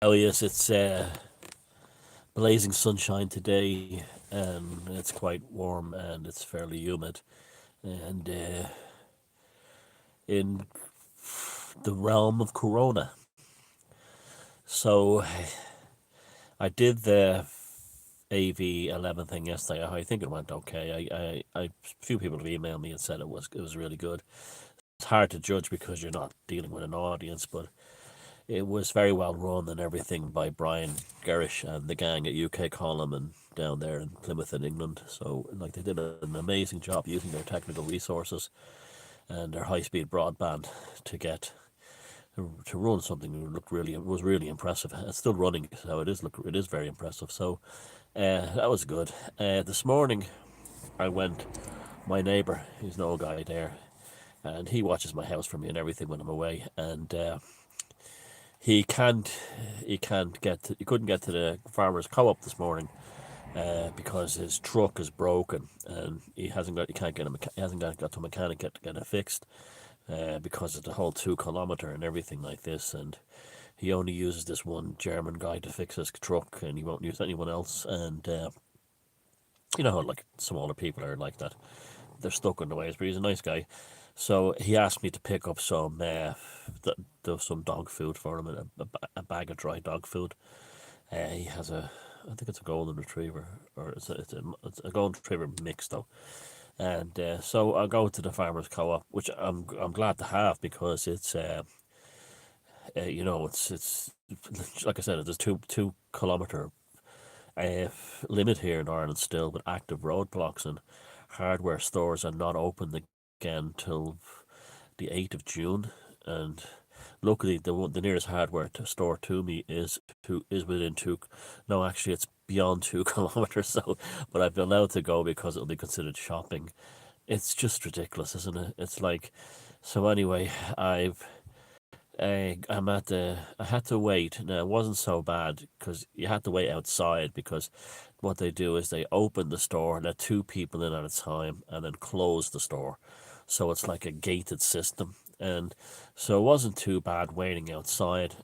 Oh yes, it's blazing sunshine today, and it's quite warm and it's fairly humid. And in the realm of Corona, so I did the AV11 thing yesterday. I think it went okay. A few people have emailed me and said it was really good. It's hard to judge because you're not dealing with an audience, but it was very well run and everything by Brian Gerrish and the gang at UK Column and down there in Plymouth in England. So like they did an amazing job using their technical resources and their high speed broadband to get to run something that looked really was really impressive. It's still running, so it is very impressive. So that was good. This morning I went. My neighbour, he's an old guy there, and he watches my house for me and everything when I'm away. And he can't he couldn't get to the farmers co-op this morning because his truck is broken and he can't get he hasn't got to a mechanic to get it fixed because of the whole 2 kilometer and everything like this. And he only uses this one German guy to fix his truck, and he won't use anyone else. And you know how like smaller people are like that, they're stuck in the ways, but he's a nice guy. So he asked me to pick up some dog food for him, a bag of dry dog food. He has I think it's a golden retriever, or it's a golden retriever mix though. And so I'll go to the farmers co-op, which I'm glad to have because it's it's like I said, there's two kilometer uh, limit here in Ireland still with active roadblocks, and hardware stores are not open again till the 8th of June. And luckily, the nearest hardware store to me is within two. No, actually, it's beyond 2 kilometers. So, but I've been allowed to go because it'll be considered shopping. It's just ridiculous, isn't it? It's like so. Anyway, I had to wait. Now it wasn't so bad because you had to wait outside because what they do is they open the store, let 2 people in at a time, and then close the store. So it's like a gated system, and so it wasn't too bad waiting outside.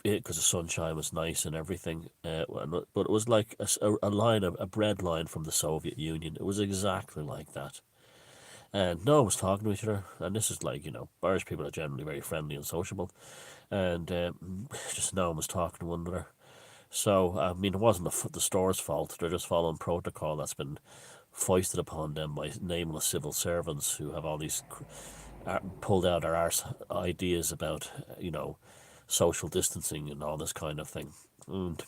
Because the sunshine was nice and everything, but it was like a line, a bread line from the Soviet Union. It was exactly like that. And no one was talking to each other. And this is like, Irish people are generally very friendly and sociable. And just no one was talking to one another. So, I mean, it wasn't the store's fault. They're just following protocol that's been foisted upon them by nameless civil servants who have all these pulled out their arse ideas about, social distancing and all this kind of thing. And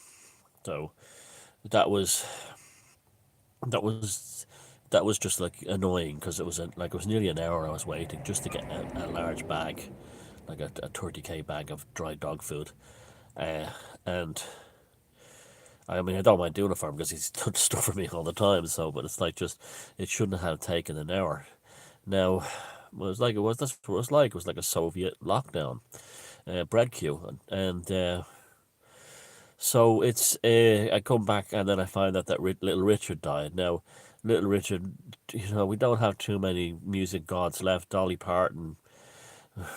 so that was that was that was just like annoying because it was nearly an hour I was waiting just to get a large bag, like a 30k bag of dry dog food, uh, and I mean I don't mind doing it for him because he's done stuff for me all the time. So, but it's like just it shouldn't have taken an hour. Now, it was like it was that's what it was like. It was like a Soviet lockdown, bread queue, and so it's I come back and then I find out that little Richard died. Now, little Richard, we don't have too many music gods left. Dolly Parton,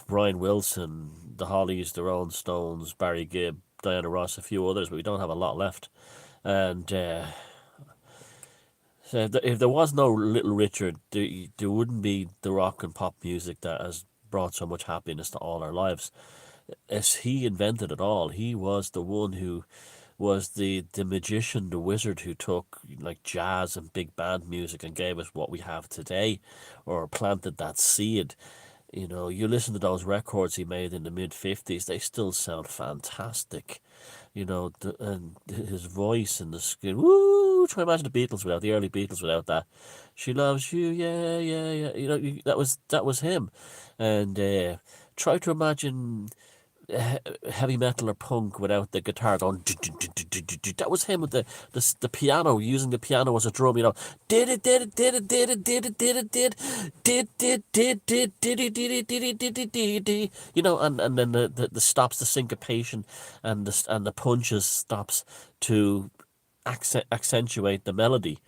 Brian Wilson, the Hollies, the Rolling Stones, Barry Gibb, Diana Ross, a few others, but we don't have a lot left. And so if there was no Little Richard, there wouldn't be the rock and pop music that has brought so much happiness to all our lives. As he invented it all, he was the one who was the magician, the wizard who took like jazz and big band music and gave us what we have today, or planted that seed. You listen to those records he made in the mid 50s; they still sound fantastic. And his voice and the skin. Woo! Try to imagine the early Beatles without that. She loves you, yeah, yeah, yeah. That was him, and try to imagine heavy metal or punk without the guitar going. That was him with the piano, using the piano as a drum. Did it, did it, did it, did it, did it, did it, did. And then the stops, the syncopation, and the punches stops to accentuate the melody.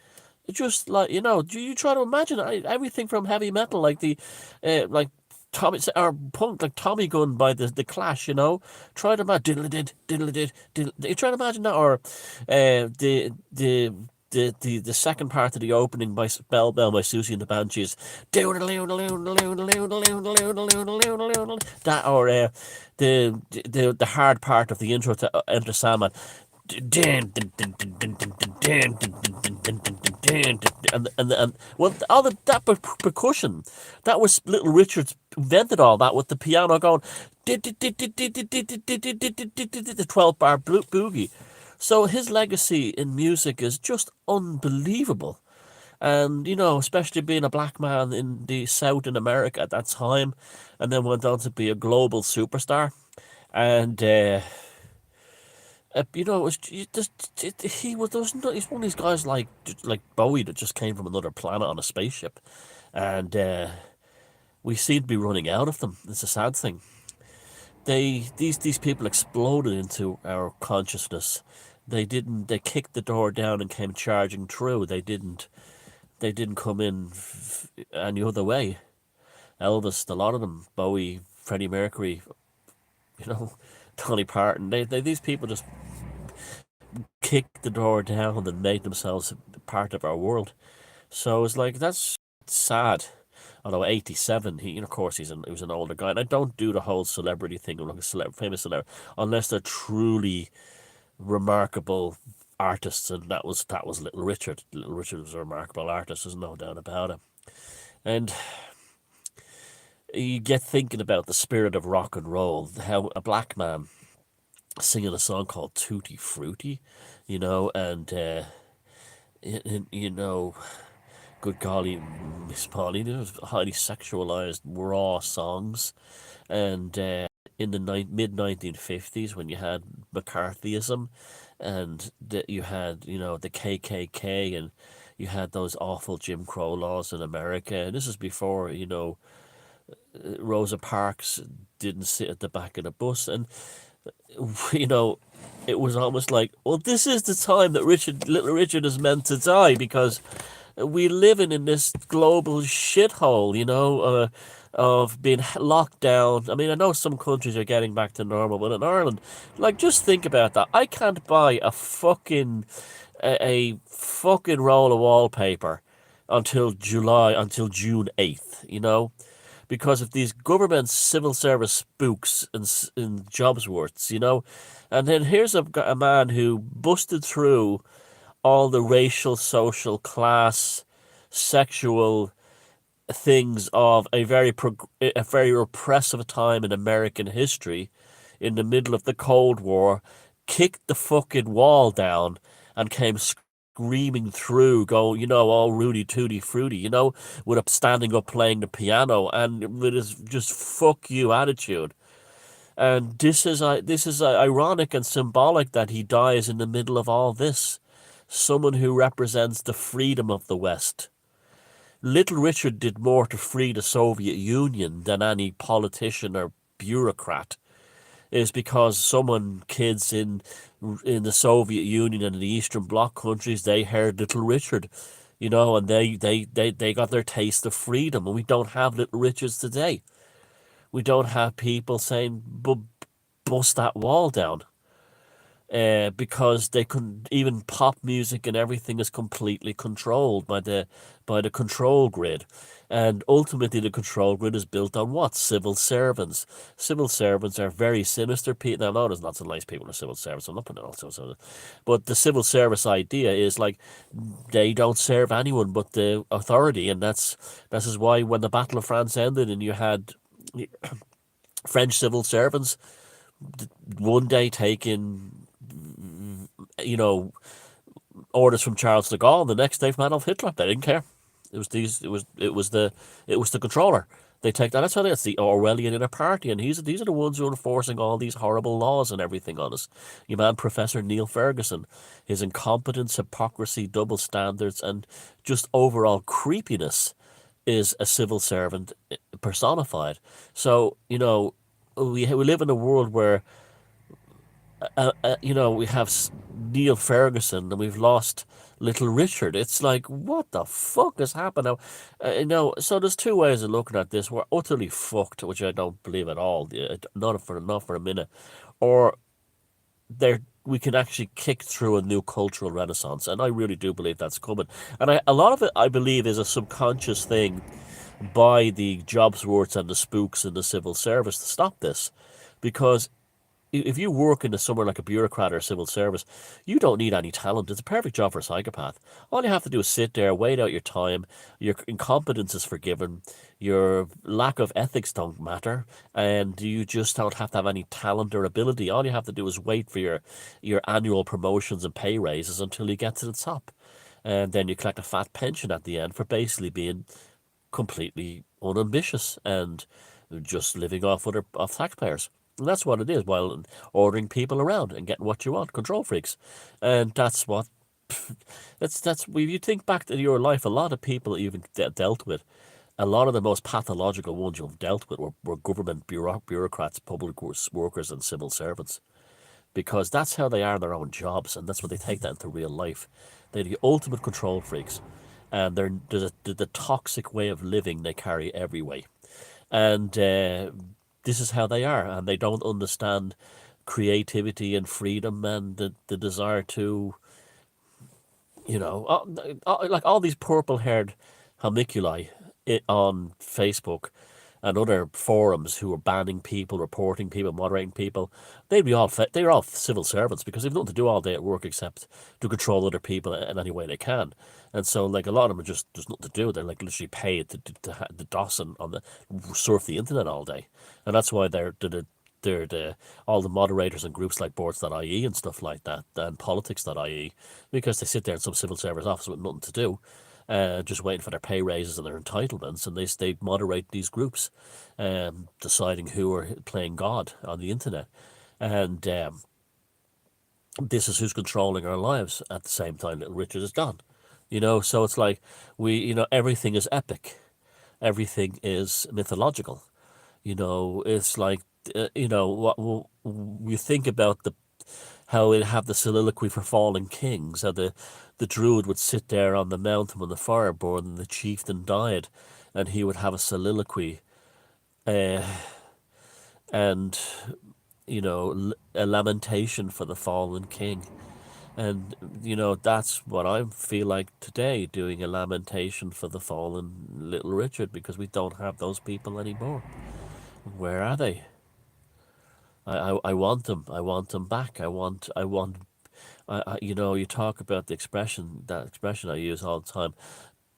It's just like you try to imagine everything from heavy metal, like the like Tommy or punk like Tommy Gun by the Clash, Try to imagine diddle-a-did. You try to imagine that, or the second part of the opening by Bell Bell by Susie and the Banshees. That, or the hard part of the intro to Enter Sandman. And well, all that percussion, that was Little Richard's invented all that with the piano going the 12-bar boogie. So his legacy in music is just unbelievable. And, especially being a black man in the South in America at that time, and then went on to be a global superstar. And, it was he was there was no, he's one of these guys like Bowie that just came from another planet on a spaceship, and we seem to be running out of them. It's a sad thing. These people exploded into our consciousness. They kicked the door down and came charging through. They didn't come in any other way. Elvis, a lot of them, Bowie, Freddie Mercury, Dolly Parton. These people just kicked the door down and made themselves part of our world. So it's like, that's sad. Although 87, of course he was an older guy. And I don't do the whole celebrity thing of like a famous celebrity unless they're truly remarkable artists, and that was Little Richard. Little Richard was a remarkable artist, there's no doubt about it. And you get thinking about the spirit of rock and roll, how a black man singing a song called Tutti Frutti, and good golly, Miss Polly, those highly sexualized, raw songs. And in the mid-1950s, when you had McCarthyism, and that you had, the KKK, and you had those awful Jim Crow laws in America. And this is before, Rosa Parks didn't sit at the back of the bus. And, it was almost like, well, this is the time that Little Richard is meant to die, because we living in this global shithole, of being locked down. I mean, I know some countries are getting back to normal, but in Ireland, just think about that. I can't buy a fucking roll of wallpaper until June 8th, because of these government civil service spooks in Jobsworths, And then here's a man who busted through all the racial, social, class, sexual things of a very repressive time in American history, in the middle of the Cold War, kicked the fucking wall down and came screaming through, going, all Rudy Tooty Fruity, with a standing up playing the piano, and with his just fuck you attitude. And this is ironic and symbolic that he dies in the middle of all this. Someone who represents the freedom of the West. Little Richard did more to free the Soviet Union than any politician or bureaucrat. Is because kids in the Soviet Union and the Eastern Bloc countries, they heard Little Richard, and they got their taste of freedom. And we don't have Little Richards today. We don't have people saying, bust that wall down. Because they couldn't, even pop music and everything is completely controlled by the control grid. And ultimately the control grid is built on what? Civil servants. Civil servants are very sinister people. Now, no, there's lots of nice people in civil service. I'm not putting it all civil service. But the civil service idea is like they don't serve anyone but the authority. And this is why when the Battle of France ended and you had French civil servants one day taking orders from Charles de Gaulle, the next day from Adolf Hitler. They didn't care. It was the controller. They take that. That's how it's the Orwellian inner party, and these are the ones who are enforcing all these horrible laws and everything on us. Your man, Professor Neil Ferguson, his incompetence, hypocrisy, double standards, and just overall creepiness is a civil servant personified. So we live in a world where we have Neil Ferguson and we've lost Little Richard. It's like, what the fuck has happened now? So there's two ways of looking at this. We're utterly fucked, which I don't believe at all, not for a minute, or there we can actually kick through a new cultural renaissance, and I really do believe that's coming. And a lot of it, I believe, is a subconscious thing by the Jobsworths and the spooks in the civil service to stop this, because if you work in somewhere like a bureaucrat or a civil service, you don't need any talent. It's a perfect job for a psychopath. All you have to do is sit there, wait out your time. Your incompetence is forgiven. Your lack of ethics don't matter, and you just don't have to have any talent or ability. All you have to do is wait for your annual promotions and pay raises until you get to the top, and then you collect a fat pension at the end for basically being completely unambitious and just living off taxpayers. And that's what it is, while ordering people around and getting what you want, control freaks. And that's what that's when you think back to your life, a lot of people you've dealt with, a lot of the most pathological ones you've dealt with were government bureaucrats, public workers, and civil servants, because that's how they are in their own jobs, and that's what they take that into real life. They're the ultimate control freaks, and there's the toxic way of living they carry every way. And this is how they are, and they don't understand creativity and freedom and the desire to, like all these purple-haired homunculi on Facebook and other forums who are banning people, reporting people, moderating people. They're all civil servants because they've nothing to do all day at work except to control other people in any way they can. And so, like, a lot of them are just there's nothing to do. They're like literally paid to DOS on the surf the internet all day, and that's why they're all the moderators and groups like boards.ie and stuff like that, and politics.ie, because they sit there in some civil service office with nothing to do, just waiting for their pay raises and their entitlements, and they moderate these groups, deciding who are playing God on the internet, and this is who's controlling our lives at the same time Little Richard is gone. So it's like everything is epic, everything is mythological. It's like what we think about how it have the soliloquy for fallen kings, how the druid would sit there on the mountain when the fire burned and the chieftain died, and he would have a soliloquy, uh, and a lamentation for the fallen king. And that's what I feel like today, doing a lamentation for the fallen Little Richard, because we don't have those people anymore. Where are they? I want them. I want them back. You talk about that expression I use all the time,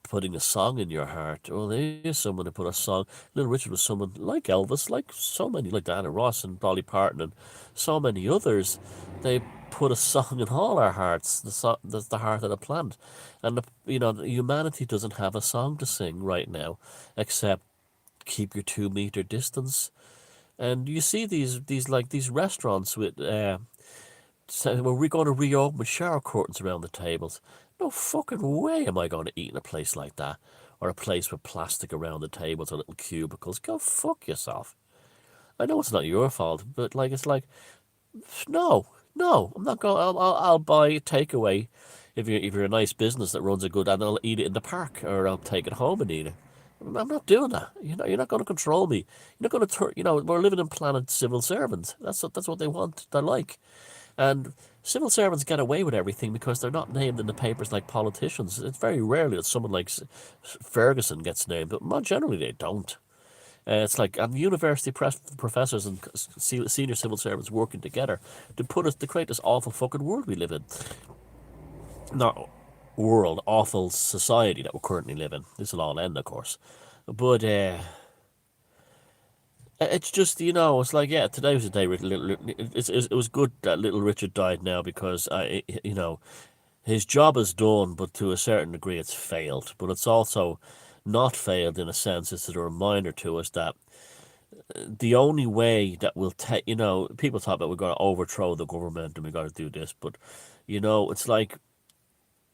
putting a song in your heart. Well, there is someone who put a song. Little Richard was someone like Elvis, like so many, like Diana Ross and Dolly Parton and so many others. They put a song in all our hearts. That's the heart of the planet, and humanity doesn't have a song to sing right now, except keep your 2 meter distance. And you see these restaurants with so were we going to reopen with shower curtains around the tables? No fucking way am I going to eat in a place like that. Or a place with plastic around the tables or little cubicles. Go fuck yourself. I know it's not your fault, but it's like, no, no, I'm not going. I'll buy takeaway if you're a nice business that runs a good, and I'll eat it in the park, or I'll take it home and eat it. I'm not doing that. You're not going to control me. You're not going to turn. We're living in planet civil servants. That's what they want. They're like. And civil servants get away with everything because they're not named in the papers like politicians. It's very rarely that someone like Ferguson gets named, but more generally they don't. It's like university professors and senior civil servants working together to create this awful fucking world we live in. Not world, awful society that we currently live in. This will all end, of course. But it's just it's like, yeah, today was the day. It was good that Little Richard died now, because his job is done, but to a certain degree it's failed. But it's also not failed in a sense. It's a reminder to us that the only way that we'll take, people talk about we're going to overthrow the government and we're going to do this, but it's like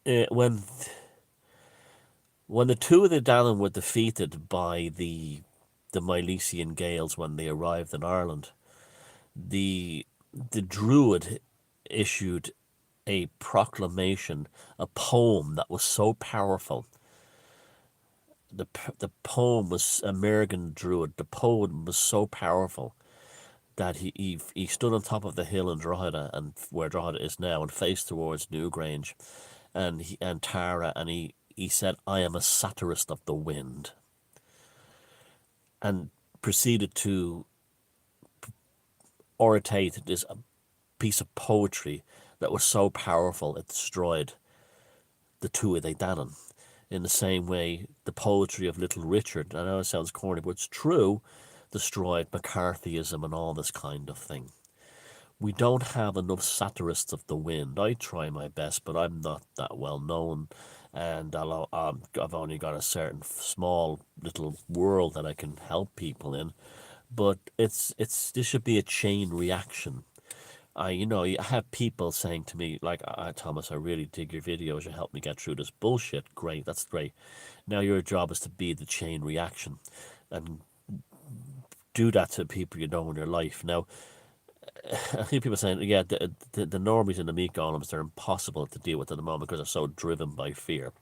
when the two of the Danann were defeated by the Milesian Gaels when they arrived in Ireland, the the Druid issued a proclamation, a poem that was so powerful. The poem was American Druid. The poem was so powerful that he stood on top of the hill in Drogheda, and where Drogheda is now, and faced towards Newgrange, and Tara, and he said, "I am a satirist of the wind," and proceeded to orate this piece of poetry that was so powerful it destroyed the Tutti Danann. In the same way, the poetry of Little Richard, I know it sounds corny, but it's true, destroyed McCarthyism and all this kind of thing. We don't have enough satirists of the wind. I try my best, but I'm not that well known, and I've only got a certain small little world that I can help people in. But this should be a chain reaction. I have people saying to me, like, Thomas, I really dig your videos. You help me get through this bullshit. Great, that's great. Now your job is to be the chain reaction and do that to people you know in your life. Now, I think people saying, yeah, the normies and the meat golems, they're impossible to deal with at the moment because they're so driven by fear.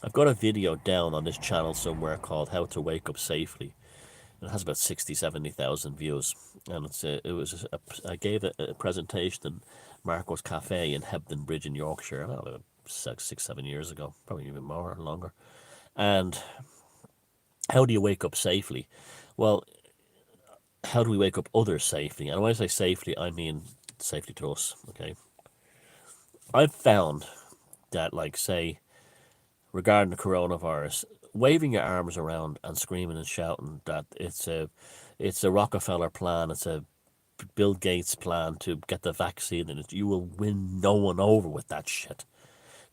I've got a video down on this channel somewhere called How to Wake Up Safely. It has about 70,000 views, and I gave a presentation in Marco's Cafe in Hebden Bridge in Yorkshire about 6-7 years ago, probably even more or longer. And how do you wake up safely? Well, how do we wake up others safely? And when I say safely, I mean safely to us. Okay, I've found that, like, say, regarding the coronavirus, waving your arms around and screaming and shouting that it's a Rockefeller plan, it's a Bill Gates plan to get the vaccine, and you will win no one over with that shit.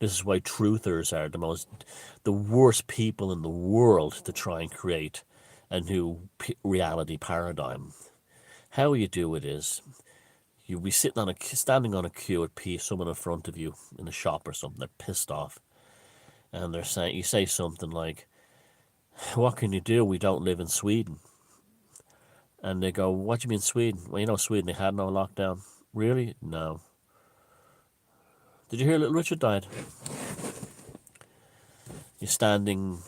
This is why truthers are the worst people in the world to try and create a new reality paradigm. How you do it is you'll be standing on a queue with someone in front of you in a shop or something. They're pissed off, and you say something like, "What can you do? We don't live in Sweden." And they go, "What do you mean Sweden?" "Well, you know, Sweden, they had no lockdown." "Really?" "No." "Did you hear Little Richard died?" You're standing,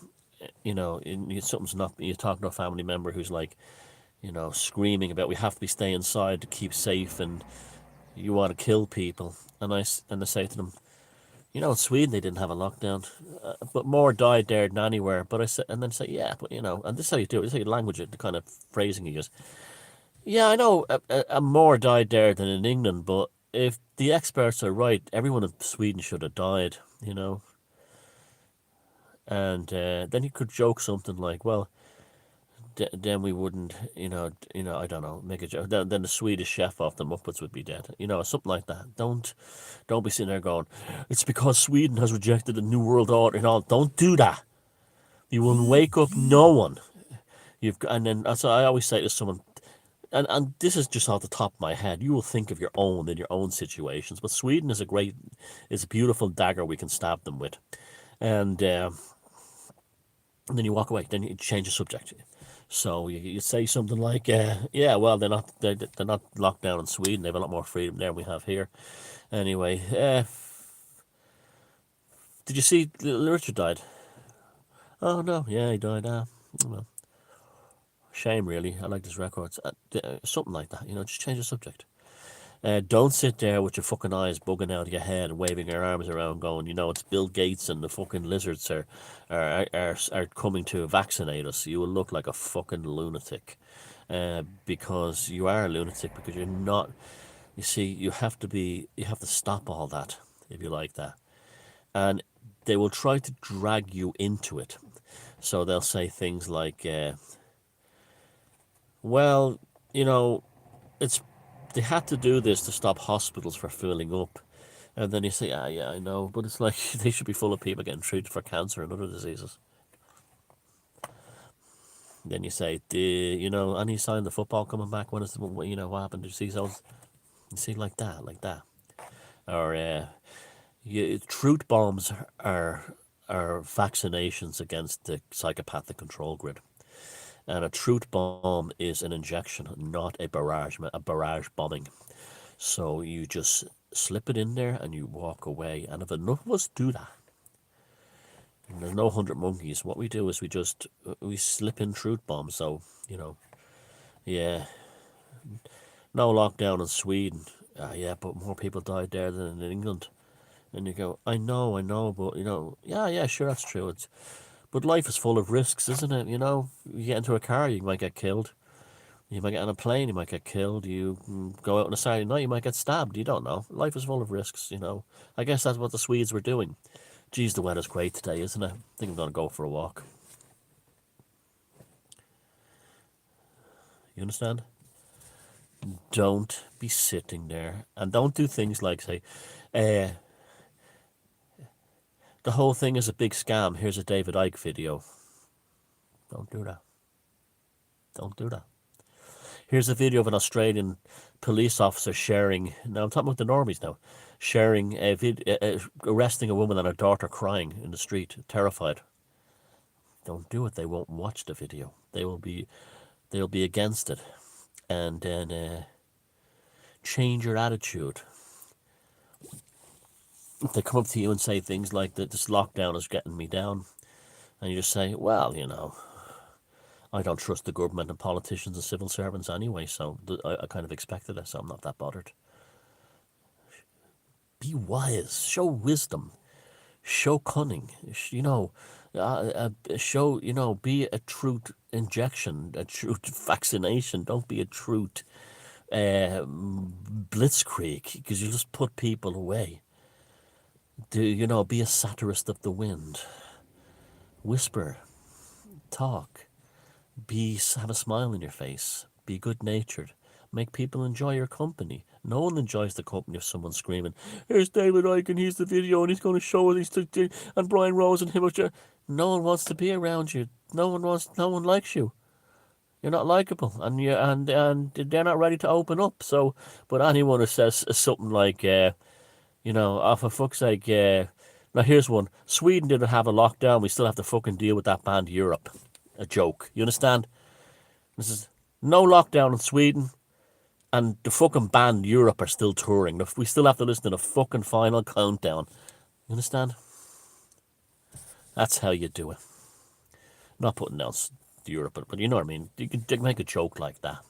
something's not. You're talking to a family member who's like, screaming about, we have to stay inside to keep safe, and you want to kill people. And I say to them, in Sweden they didn't have a lockdown, but more died there than anywhere. But I say, and then say, yeah, but and this is how you do it. This is how you language it, the kind of phrasing you use. Yeah, I know a more died there than in England, but if the experts are right, everyone in Sweden should have died, And then you could joke something like, well, then we wouldn't, I don't know, make a joke. Then the Swedish chef off the Muppets would be dead, something like that. Don't be sitting there going, it's because Sweden has rejected the New World Order and all. Don't do that. You will wake up no one. And then that's what I always say to someone, and this is just off the top of my head. You will think of your own situations, but Sweden is a beautiful dagger we can stab them with, and then you walk away. Then you change the subject. So you say something like, "Yeah, well, they're not locked down in Sweden. They have a lot more freedom there than we have here." Anyway, did you see Little Richard died? "Oh no, yeah, he died. Well, shame, really. I like his records." Something like that. Just change the subject. Don't sit there with your fucking eyes bugging out of your head and waving your arms around going, it's Bill Gates and the fucking lizards are coming to vaccinate us. You will look like a fucking lunatic. Because you are a lunatic, because you're not. You see, you have to stop all that if you like that. And they will try to drag you into it. So they'll say things like, well, it's they had to do this to stop hospitals from filling up. And then you say, yeah, I know, but it's like they should be full of people getting treated for cancer and other diseases. Then you say, any sign of the football coming back? When is what happened? Did you see those? You see, like that. Or truth bombs are vaccinations against the psychopathic control grid. And a truth bomb is an injection, not a barrage bombing. So you just slip it in there and you walk away. And if enough of us do that, and there's no 100 monkeys, what we do is we slip in truth bombs. So, you know, yeah, no lockdown in Sweden. Yeah, but more people died there than in England. And you go, I know, but yeah, sure, that's true. But life is full of risks, isn't it? You get into a car, you might get killed. You might get on a plane, you might get killed. You go out on a Saturday night, you might get stabbed. You don't know. Life is full of risks. I guess that's what the Swedes were doing. Geez, the weather's great today, isn't it? I think I'm going to go for a walk. You understand? Don't be sitting there. And don't do things like, say, uh, the whole thing is a big scam. Here's a David Icke video. Don't do that. Don't do that. Here's a video of an Australian police officer sharing. Now I'm talking about the normies now, sharing arresting a woman and her daughter crying in the street, terrified. Don't do it. They won't watch the video. They'll be against it, and then change your attitude. If they come up to you and say things like that, this lockdown is getting me down, and you just say, well, I don't trust the government and politicians and civil servants anyway, so I kind of expected it, so I'm not that bothered. Be wise, show wisdom, show cunning, show, be a truth injection, a truth vaccination. Don't be a truth blitzkrieg, because you just put people away. Be a satirist of the wind. Whisper, talk, have a smile on your face, be good-natured, make people enjoy your company. No one enjoys the company of someone screaming, here's David Icke and here's the video and he's going to show us, and Brian Rose and him. No one wants to be around you. No one likes you. You're not likable, and they're not ready to open up. So, but anyone who says something like, oh, for fuck's sake, now here's one. Sweden didn't have a lockdown. We still have to fucking deal with that band Europe. A joke. You understand? This is no lockdown in Sweden, and the fucking band Europe are still touring. We still have to listen to the fucking final countdown. You understand? That's how you do it. Not putting down Europe, but you know what I mean. You can make a joke like that.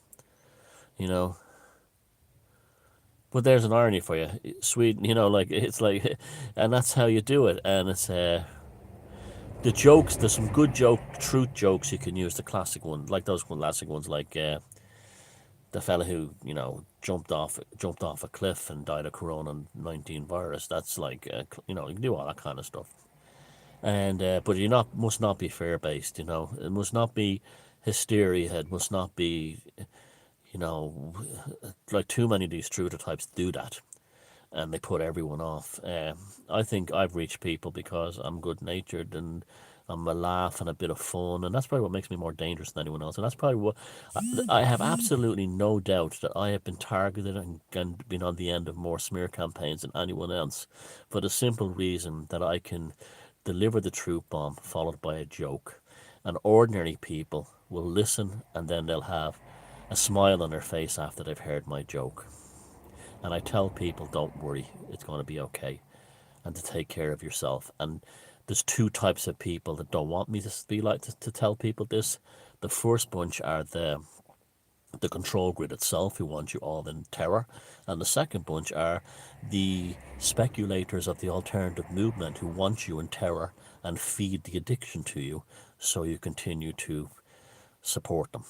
But there's an irony for you. Sweden, it's like, and that's how you do it. And it's the jokes. There's some good truth jokes you can use. The classic one, like those classic ones, like the fella who jumped off a cliff and died of Corona-19 virus. That's like you can do all that kind of stuff. And but must not be fear based. It must not be hysteria. It must not be like too many of these truther types do that, and they put everyone off. I think I've reached people because I'm good-natured and I'm a laugh and a bit of fun, and that's probably what makes me more dangerous than anyone else. And that's probably what I have absolutely no doubt that I have been targeted and been on the end of more smear campaigns than anyone else, for the simple reason that I can deliver the truth bomb followed by a joke, and ordinary people will listen and then they'll have a smile on their face after they've heard my joke. And I tell people, don't worry, it's going to be okay, and to take care of yourself. And there's two types of people that don't want me to be like to tell people this. The first bunch are the control grid itself, who want you all in terror. And the second bunch are the speculators of the alternative movement, who want you in terror and feed the addiction to you so you continue to support them.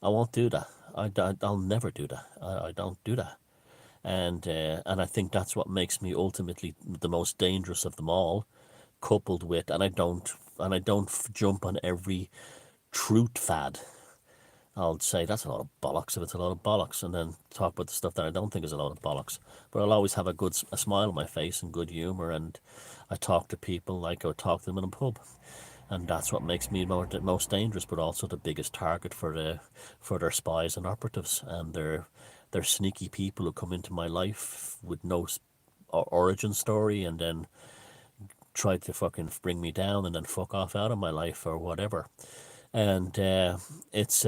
I won't do that. I'll never do that. I don't do that. And I think that's what makes me ultimately the most dangerous of them all, coupled with, and I don't jump on every truth fad. I'll say that's a lot of bollocks if it's a lot of bollocks, and then talk about the stuff that I don't think is a lot of bollocks. But I'll always have a smile on my face and good humour, and I talk to people like I would talk to them in a pub. And that's what makes me most dangerous, but also the biggest target for their spies and operatives, and their sneaky people who come into my life with no origin story, and then try to fucking bring me down and then fuck off out of my life or whatever. And it's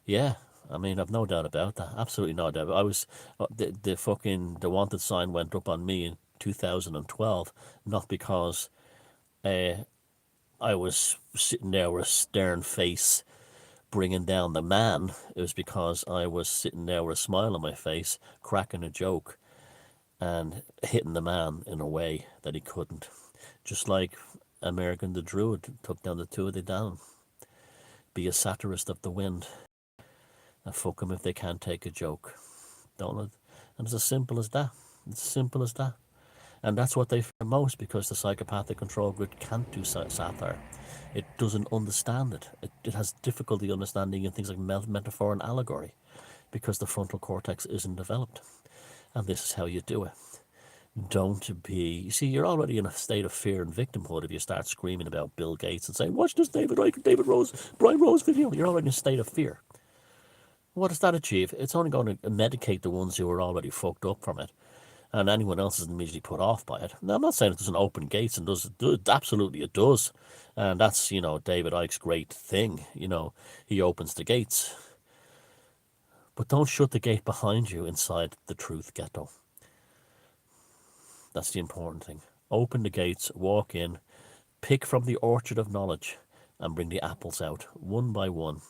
yeah, I mean, I've no doubt about that. Absolutely no doubt. I was the wanted sign went up on me in 2012, not because uh, I was sitting there with a stern face bringing down the man. It was because I was sitting there with a smile on my face, cracking a joke, and hitting the man in a way that he couldn't. Just like American the Druid took down the Tutti down. Be a satirist of the wind, and fuck them if they can't take a joke. Don't it? And it's as simple as that. It's as simple as that. And that's what they fear most, because the psychopathic control grid can't do satire. It doesn't understand it. It has difficulty understanding in things like metaphor and allegory, because the frontal cortex isn't developed. And this is how you do it. Don't be. You see, you're already in a state of fear and victimhood if you start screaming about Bill Gates and saying, "Watch this David Icke, David Rose, Brian Rose video." You're already in a state of fear. What does that achieve? It's only going to medicate the ones who are already fucked up from it, and anyone else is immediately put off by it. Now, I'm not saying it doesn't open gates, and does absolutely it does, and that's David Icke's great thing. He opens the gates, but don't shut the gate behind you inside the truth ghetto. That's the important thing. Open the gates, walk in, pick from the orchard of knowledge, and bring the apples out one by one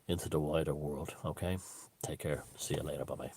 into the wider world. Okay? Take care. See you later. Bye bye.